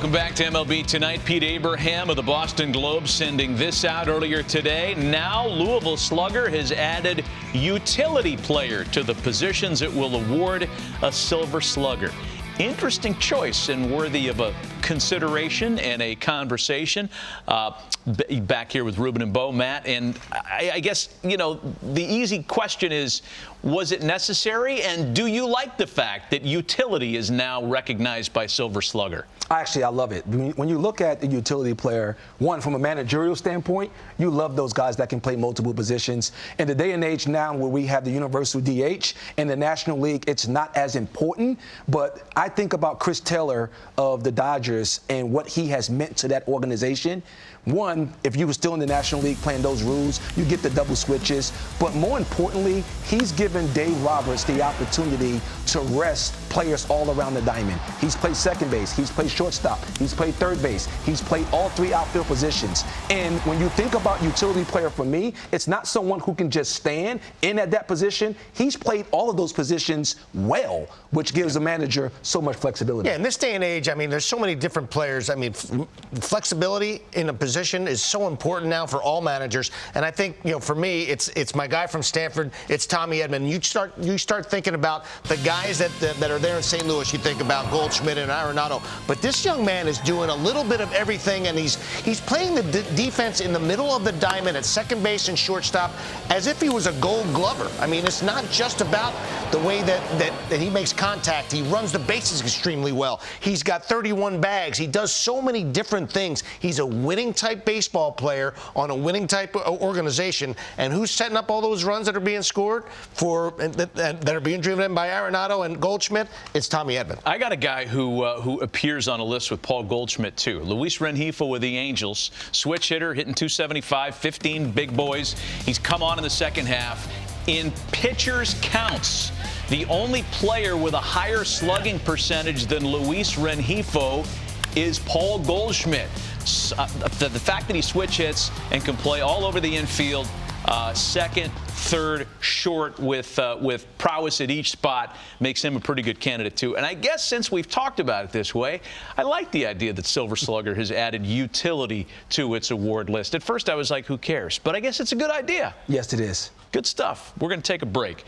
Welcome back to MLB Tonight. Pete Abraham of the Boston Globe sending this out earlier today. Now Louisville Slugger has added utility player to the positions it will award a Silver Slugger. Interesting choice and worthy of a consideration and a conversation. Back here with Ruben and Bo, Matt, and I guess, you know, the easy question is, was it necessary? And do you like the fact that utility is now recognized by Silver Slugger? Actually, I love it. When you look at the utility player, one, from a managerial standpoint, you love those guys that can play multiple positions. In the day and age now where we have the universal DH in the National League, it's not as important. But I think about Chris Taylor of the Dodgers and what he has meant to that organization. One, if you were still in the National League playing those rules, you get the double switches. But more importantly, he's given Dave Roberts the opportunity to rest players all around the diamond. He's played second base. He's played shortstop. He's played third base. He's played all three outfield positions. And when you think about utility player for me, it's not someone who can just stand in at that position. He's played all of those positions well, which gives a manager so much flexibility. Yeah, in this day and age, I mean, there's so many different players. I mean, flexibility in a position is so important now for all managers. And I think, you know, for me, it's my guy from Stanford. It's Tommy Edman. You start thinking about the guys that are there in St. Louis. You think about Goldschmidt and Arenado. But this young man is doing a little bit of everything, and he's playing the defense in the middle of the diamond at second base and shortstop as if he was a Gold Glover. I mean, it's not just about the way that he makes contact. He runs the bases extremely well. He's got 31 bags. He does so many different things. He's a winning type baseball player on a winning type organization. And who's setting up all those runs that are being scored that are being driven in by Arenado and Goldschmidt? It's Tommy Edman. I got a guy who appears on a list with Paul Goldschmidt too. Luis Rengifo with the Angels, switch hitter, hitting .275, 15 big boys. He's come on in the second half. In pitchers counts, the only player with a higher slugging percentage than Luis Rengifo is Paul Goldschmidt. The fact that he switch hits and can play all over the infield, second, third, short with prowess at each spot makes him a pretty good candidate too. And I guess since we've talked about it this way, I like the idea that Silver Slugger has added utility to its award list. At first I was like, who cares? But I guess it's a good idea. Yes, it is. Good stuff. We're going to take a break.